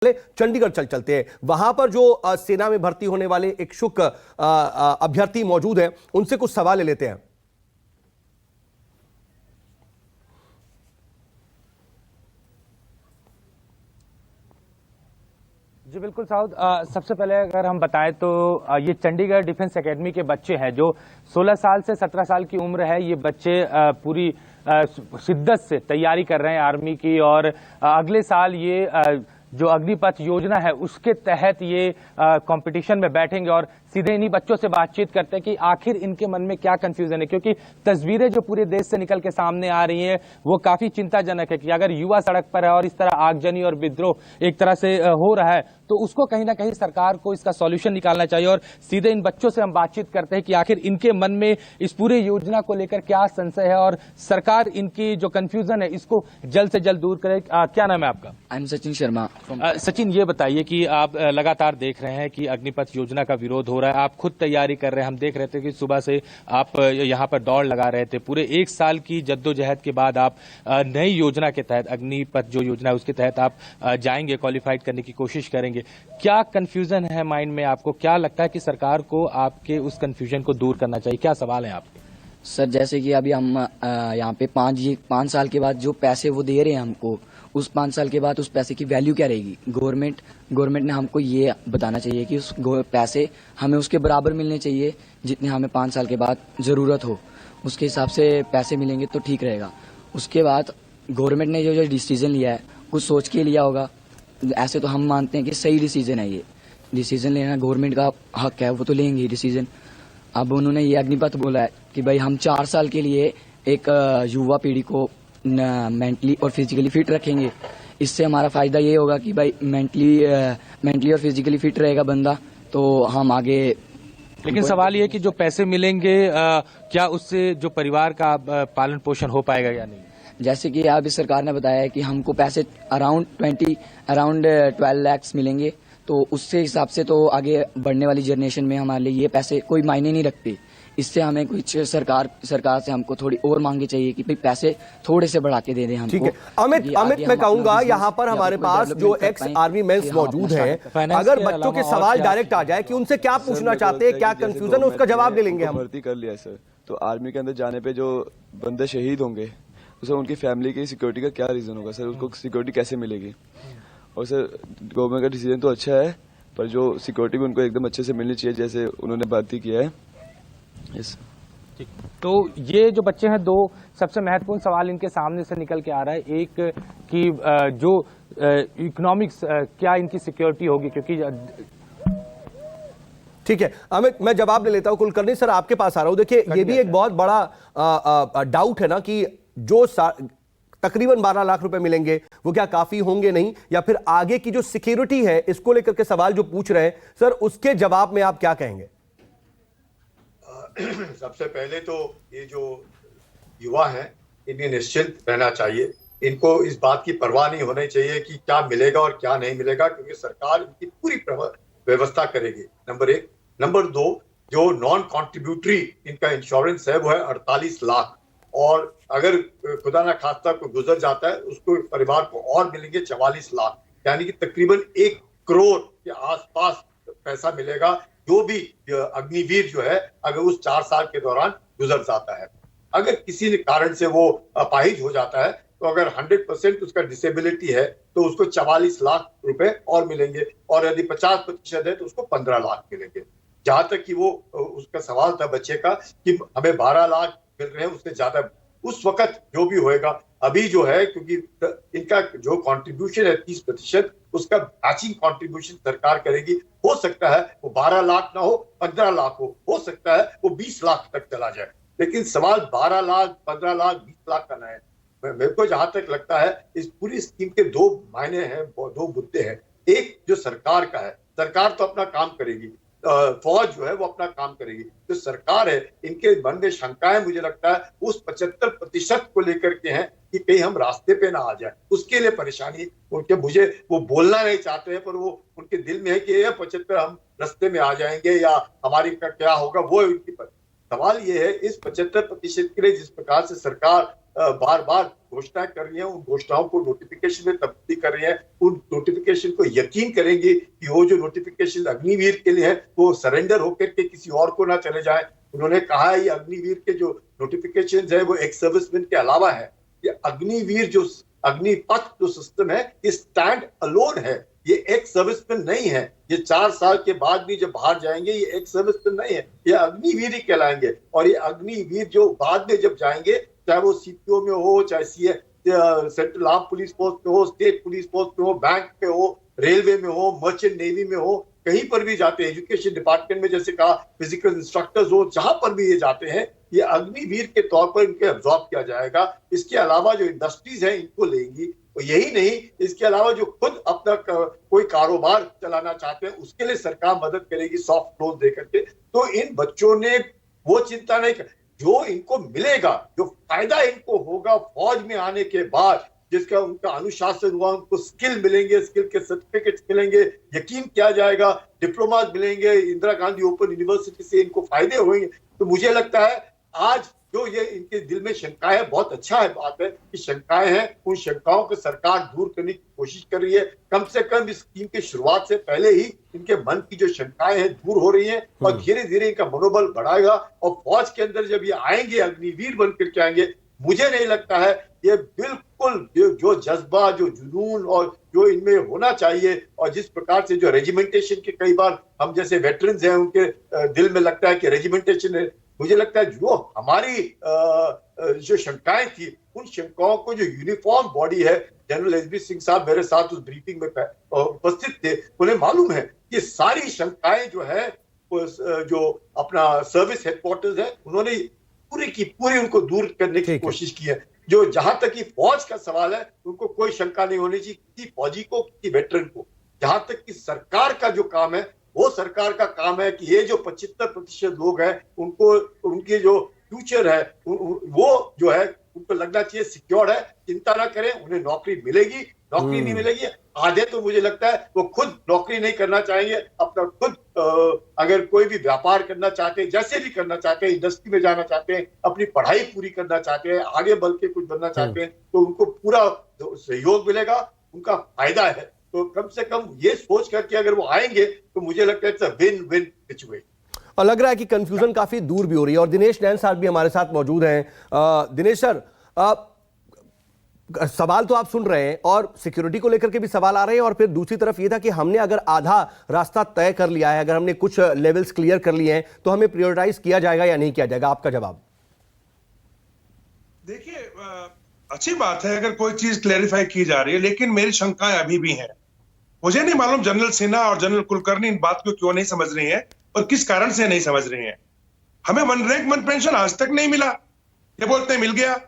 चंडीगढ़ चल चलते हैं। वहां पर जो सेना में भर्ती होने वाले इच्छुक अभ्यर्थी मौजूद हैं, उनसे कुछ सवाल ले लेते हैं। जी बिल्कुल साउद, सबसे पहले अगर हम बताएं तो ये चंडीगढ़ डिफेंस एकेडमी के बच्चे हैं जो 16 साल से 17 साल की उम्र है। ये बच्चे पूरी शिद्दत से तैयारी कर रहे हैं आर्मी की, और अगले साल ये जो अग्निपथ योजना है उसके तहत ये कंपटीशन में बैठेंगे और सीधे इन्हीं बच्चों से बातचीत करते हैं कि आखिर इनके मन में क्या कंफ्यूजन है, क्योंकि तस्वीरें जो पूरे देश से निकल के सामने आ रही हैं वो काफी चिंताजनक है कि अगर युवा सड़क पर है और इस तरह आगजनी और विद्रोह एक तरह से हो रहा है तो उसको कहीं ना कहीं सरकार को इसका सॉल्यूशन निकालना चाहिए। और सीधे इन बच्चों से हम बातचीत करते हैं कि आखिर इनके मन में इस पूरे योजना को लेकर क्या संशय है और सरकार इनकी जो कंफ्यूजन है इसको जल्द से जल्द दूर करे। क्या नाम है आपका? I am Sachin Sharma. सचिन, ये बताइए कि आप लगातार देख रहे हैं कि अग्निपथ योजना का विरोध हो रहा है, आप खुद तैयारी कर रहे हैं, हम देख रहे थे कि सुबह से आप यहाँ पर दौड़ लगा रहे थे। पूरे एक साल की जद्दोजहद के बाद आप नई योजना के तहत, अग्निपथ जो योजना है उसके तहत आप जाएंगे, क्वालिफाइड करने की कोशिश करेंगे। क्या कंफ्यूजन है माइंड में आपको? क्या लगता है कि सरकार को आपके उस कंफ्यूजन को दूर करना चाहिए? क्या सवाल है आपके? सर, जैसे कि अभी हम यहाँ पे 5 साल के बाद जो पैसे वो दे रहे हैं हमको, उस 5 साल के बाद उस पैसे की वैल्यू क्या रहेगी? गवर्नमेंट ने हमको ये बताना चाहिए कि उस पैसे हमें उसके बराबर मिलने चाहिए जितने हमें 5 साल के बाद जरूरत हो, उसके हिसाब से पैसे मिलेंगे तो ठीक रहेगा। उसके बाद गवर्नमेंट ने जो डिसीजन लिया है कुछ सोच के लिया होगा। ऐसे तो हम मानते हैं कि सही डिसीजन है, ये डिसीजन लेना गवर्नमेंट का हक है, वो तो लेंगे डिसीजन। अब उन्होंने ये अग्निपथ बोला है कि भाई हम 4 साल के लिए एक युवा पीढ़ी को मेंटली और फिजिकली फिट रखेंगे। इससे हमारा फायदा ये होगा कि भाई मेंटली और फिजिकली फिट रहेगा बंदा, तो हम आगे। लेकिन सवाल ये कि जो पैसे मिलेंगे क्या उससे जो परिवार का पालन पोषण हो पाएगा या नहीं? जैसे कि अभी सरकार ने बताया है कि हमको पैसे अराउंड 12 लाख मिलेंगे, तो उससे हिसाब से तो आगे बढ़ने वाली जनरेशन में हमारे लिए ये पैसे कोई मायने नहीं रखते। इससे हमें कुछ सरकार से हमको थोड़ी और मांगे चाहिए कि भाई पैसे थोड़े से बढ़ा के दे दें हमको। ठीक है अमित, मैं कहूंगा यहाँ पर हमारे पास जो एक्स आर्मी मेंस मौजूद हैं, अगर बच्चों के सवाल डायरेक्ट आ जाए कि उनसे क्या पूछना चाहते हैं, क्या कंफ्यूजन है, उसका जवाब ले लेंगे हम। भर्ती कर लिया सर, तो आर्मी के अंदर जाने पे जो बंदे शहीद होंगे सर, उनकी फैमिली की सिक्योरिटी का क्या रीजन होगा सर? उसको सिक्योरिटी कैसे मिलेगी? और सर गवर्नमेंट का डिसीजन तो अच्छा है, पर जो सिक्योरिटी भी उनको एकदम अच्छे से मिलनी चाहिए जैसे उन्होंने भर्ती किया है। यस। तो ये जो बच्चे हैं, 2 सबसे महत्वपूर्ण सवाल इनके सामने से निकल के आ रहा है। एक कि जो इकोनॉमिक्स, क्या इनकी सिक्योरिटी होगी, क्योंकि ठीक है अमित, मैं जवाब ले लेता हूं। कुलकर्णी सर, आपके पास आ रहा हूं। देखिए, ये भी एक बहुत बड़ा डाउट है ना कि जो तकरीबन 12 लाख रुपए मिलेंगे वो क्या काफी होंगे नहीं, या फिर आगे की जो सिक्योरिटी है इसको लेकर के सवाल जो पूछ रहे हैं सर, उसके जवाब में आप क्या कहेंगे? सबसे पहले तो ये जो युवा हैं इन्हें निश्चिंत रहना चाहिए। इनको इस बात की परवाह नहीं होनी चाहिए कि क्या मिलेगा और क्या नहीं मिलेगा, क्योंकि सरकार इनकी पूरी व्यवस्था करेगी, नंबर 1। नंबर 2, जो नॉन कॉन्ट्रीब्यूटरी इनका इंश्योरेंस है वो है 48 लाख, और अगर खुदा ना खास्ता कोई गुजर जाता है उसको परिवार को और मिलेंगे 44 लाख, यानी कि तकरीबन 1 करोड़ के आसपास पैसा मिलेगा जो भी अग्निवीर जो है अगर उस 4 साल के दौरान गुजर जाता है। अगर किसी कारण से वो अपाहिज हो जाता है तो अगर 100% उसका डिसेबिलिटी है तो उसको 44 लाख रुपए और मिलेंगे, और यदि 50% है तो उसको 15 लाख मिलेंगे। जहां तक कि वो उसका सवाल था बच्चे का कि हमें 12 लाख मिल रहे हैं, उससे ज्यादा उस वक्त जो भी होएगा, अभी जो है क्योंकि इनका जो कंट्रीब्यूशन है 30%, उसका मैचिंग कंट्रीब्यूशन सरकार करेगी। हो सकता है वो 12 लाख ना हो, 15 लाख हो सकता है वो 20 लाख तक चला जाए, लेकिन सवाल 12 लाख, 15 लाख, 20 लाख का ना है। मेरे को जहां तक लगता है इस पूरी स्कीम के 2 मायने हैं, 2 मुद्दे हैं। एक जो सरकार का है, सरकार तो अपना काम करेगी, फौज जो है वो अपना काम करेगी। जो सरकार है इनके मन में शंकाएं मुझे लगता है उस 75% को लेकर के हैं कि कहीं हम रास्ते पे ना आ जाए, उसके लिए परेशानी उनके, मुझे वो बोलना नहीं चाहते हैं पर वो उनके दिल में है कि ये 75 हम रास्ते में आ जाएंगे या हमारी का क्या होगा, वो उनकी सवाल ये है इस 75% के लिए जिस प्रकार से सरकार बार बार घोषणाएं कर रही हैं, उन घोषणाओं को नोटिफिकेशन में तब्दील कर रही हैं, उन नोटिफिकेशन को यकीन करेंगे कि वो जो नोटिफिकेशन अग्निवीर के लिए है वो सरेंडर होकर के किसी और को ना चले जाए। उन्होंने कहा है ये अग्निवीर के जो नोटिफिकेशन है वो एक्स सर्विसमैन के अलावा है। ये अग्निवीर जो अग्निपथ जो सिस्टम है ये स्टैंड अलोन है, ये एक्स सर्विसमैन नहीं है। ये 4 साल के बाद भी जब बाहर जाएंगे ये एक्स सर्विसमैन नहीं है, ये अग्निवीर ही कहलाएंगे। और ये अग्निवीर जो बाद में जब जाएंगे, चाहे वो सीपीओ में हो, चाहे सेंट्रल आर्म पुलिस फोर्स में हो, स्टेट पुलिस फोर्स में हो, बैंक में हो, रेलवे में हो, मर्चेंट नेवी में हो, कहीं पर भी जाते हैं, एजुकेशन डिपार्टमेंट में जैसे कहा फिजिकल इंस्ट्रक्टर्स हो, जहां पर भी ये जाते हैं ये अग्निवीर के तौर पर इनके एब्जॉर्ब किया जाएगा। इसके अलावा जो इंडस्ट्रीज हैं इनको लेंगी, और यही नहीं इसके अलावा जो खुद अपना कोई कारोबार चलाना चाहते हैं उसके लिए सरकार मदद करेगी सॉफ्ट लोन देकर के। तो इन बच्चों ने वो चिंता नहीं कर, जो इनको मिलेगा, जो फायदा इनको होगा फौज में आने के बाद, जिसका उनका अनुशासन हुआ, उनको स्किल मिलेंगे, स्किल के सर्टिफिकेट्स मिलेंगे, यकीन किया जाएगा, डिप्लोमा मिलेंगे, इंदिरा गांधी ओपन यूनिवर्सिटी से इनको फायदे होंगे। तो मुझे लगता है आज जो ये इनके दिल में शंकाएं है, बहुत अच्छा है बात है कि शंकाएं हैं, उन शंकाओं को सरकार दूर करने की कोशिश कर रही है। कम से कम इस स्कीम की शुरुआत से पहले ही इनके मन की जो शंकाएं हैं दूर हो रही हैं और धीरे धीरे इनका मनोबल बढ़ाएगा। और फौज के अंदर जब ये आएंगे, अग्निवीर बनकर के आएंगे, मुझे नहीं लगता है ये बिल्कुल जो जज्बा, जो जुनून और जो इनमें होना चाहिए, और जिस प्रकार से जो रेजिमेंटेशन के कई बार हम जैसे वेटरन्स हैं उनके दिल में लगता है कि रेजिमेंटेशन है, मुझे लगता है जो हमारी जो शंकाएं थी उन शंकाओं को जो यूनिफॉर्म बॉडी है, जनरल एसबी सिंह साहब मेरे साथ उस ब्रीफिंग में उपस्थित थे, उन्हें मालूम है कि सारी शंकाएं जो है जो अपना सर्विस हेडक्वार्टर्स है उन्होंने पूरी की पूरी उनको दूर करने की कोशिश की है। जो जहां तक कि फौज का सवाल है उनको कोई शंका नहीं होनी चाहिए किसी फौजी को, किसी वेटरन को। जहां तक कि सरकार का जो काम है वो सरकार का काम है कि ये जो 75% लोग हैं उनको, उनके जो फ्यूचर है वो जो है उनको लगना चाहिए सिक्योर है, चिंता ना करें, उन्हें नौकरी मिलेगी। नौकरी नहीं मिलेगी, आधे तो मुझे लगता है वो खुद नौकरी नहीं करना चाहेंगे, अपना खुद अगर कोई भी व्यापार करना चाहते हैं, जैसे भी करना चाहते हैं, इंडस्ट्री में जाना चाहते हैं, अपनी पढ़ाई पूरी करना चाहते हैं, आगे बढ़ के कुछ बनना चाहते हैं, तो उनको पूरा सहयोग मिलेगा, उनका फायदा है। तो कम से कम ये सोच करके अगर वो आएंगे तो मुझे लगता है it's a win win situation. और लग रहा है कि कंफ्यूजन काफी दूर भी हो रही है। और दिनेश नैन साहब भी हमारे साथ मौजूद हैं। दिनेश सर, सवाल तो आप सुन रहे हैं और सिक्योरिटी को लेकर के भी सवाल आ रहे हैं, और फिर दूसरी तरफ ये था कि हमने अगर आधा रास्ता तय कर लिया है, अगर हमने कुछ लेवल्स क्लियर कर लिए हैं तो हमें प्रायोरिटाइज किया जाएगा या नहीं किया जाएगा, आपका जवाब? देखिए, अच्छी बात है अगर कोई चीज क्लैरिफाई की जा रही है, लेकिन मेरी शंकाएं अभी भी हैं। मुझे नहीं मालूम जनरल सिन्हा और जनरल कुलकर्णी इन बात को क्यों नहीं समझ रही हैं और किस कारण से नहीं समझ रही हैं। हमें वन रैंक वन पेंशन आज तक नहीं मिला, ये बोलते मिल गया।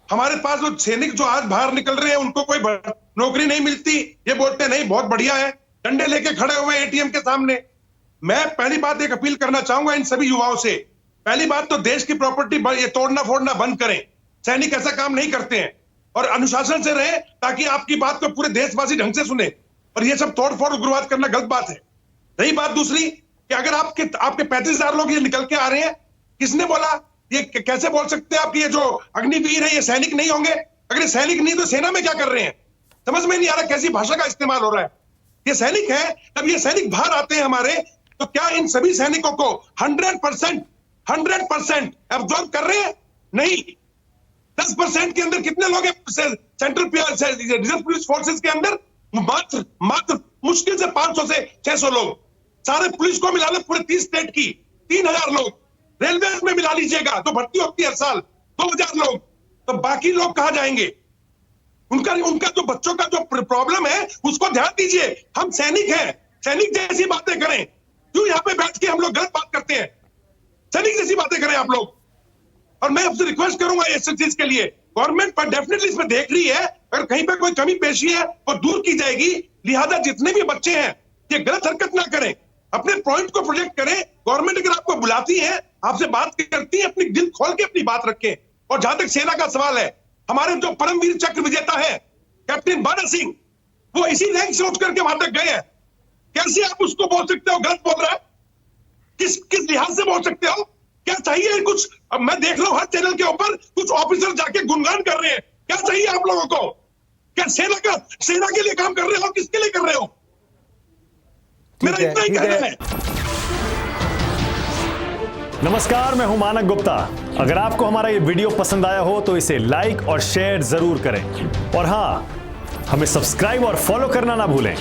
हमारे पास वो सैनिक जो आज बाहर निकल रहे हैं उनको कोई नौकरी नहीं मिलती, ये बोलते नहीं बहुत बढ़िया है, डंडे लेके खड़े हुए एटीएम के सामने। मैं पहली बात एक अपील करना चाहूंगा इन सभी युवाओं से, पहली बात तो देश की प्रॉपर्टी ये तोड़ना फोड़ना बंद करें। सैनिक ऐसा काम नहीं करते हैं, और अनुशासन से रहे ताकि आपकी बात को पूरे देशवासी ढंग से सुने। और ये सब तोड़ फोड़ उग्रवाद करना गलत बात है। रही बात दूसरी कि अगर आपके 35,000 लोग ये निकल के आ रहे हैं, किसने बोला? ये कैसे बोल सकते हैं आप कि ये जो अग्निवीर है ये सैनिक नहीं होंगे? अगर ये सैनिक नहीं तो सेना में क्या कर रहे हैं? समझ में नहीं आ रहा कैसी भाषा का इस्तेमाल हो रहा है। ये सैनिक है, अब ये सैनिक बाहर आते हैं हमारे, तो क्या इन सभी सैनिकों को 100% एब्जॉर्ब कर रहे हैं? नहीं। 10% के अंदर कितने लोग हैं सेंट्रल रिजर्व पुलिस फोर्सेस के अंदर? मात्र मुश्किल से 500 से 600 लोग। सारे पुलिस को मिला ले पूरे 30 स्टेट की 3,000 लोग। रेलवे में मिला लीजिएगा तो भर्ती होती है हर साल 2,000 लोग। तो बाकी लोग कहां जाएंगे? उनका जो बच्चों का जो प्रॉब्लम है उसको ध्यान दीजिए। हम सैनिक हैं, सैनिक जैसी बातें करें। क्यों यहाँ पे बैठ के हम लोग गलत बात करते हैं? सैनिक जैसी बातें करें आप लोग। और मैं आपसे रिक्वेस्ट करूंगा इस चीज के लिए, गवर्नमेंट पर डेफिनेटली इसमें देख रही है, अगर कहीं पे कोई कमी पेशी है वो दूर की जाएगी। लिहाजा जितने भी बच्चे हैं ये गलत हरकत ना करें, अपने पॉइंट को प्रोजेक्ट करें। गवर्नमेंट अगर आपको बुलाती है, आपसे बात करती है, अपनी दिल खोल के अपनी बात रखें। और जहां तक सेना का सवाल है, हमारे जो परमवीर चक्र विजेता है कैप्टन बादल सिंह, वो इसी रैंक से उठ करके वहां तक गए हैं। कैसे आप उसको बोल सकते हो गलत बोल रहा है? किस लिहाज से बोल सकते हो? क्या चाहिए कुछ? अब मैं देख रहा हूं हर चैनल के ऊपर कुछ ऑफिसर जाके गुणगान कर रहे हैं। क्या चाहिए आप लोगों को? क्या सेना के लिए काम कर रहे हो? किसके लिए कर रहे हो? मेरा इतना ही कहना है। नमस्कार, मैं हूं मानक गुप्ता। अगर आपको हमारा ये वीडियो पसंद आया हो तो इसे लाइक और शेयर जरूर करें, और हां, हमें सब्सक्राइब और फॉलो करना ना भूलें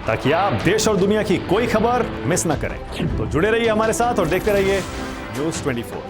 ताकि आप देश और दुनिया की कोई खबर मिस ना करें। तो जुड़े रहिए हमारे साथ और देखते रहिए न्यूज़ 24।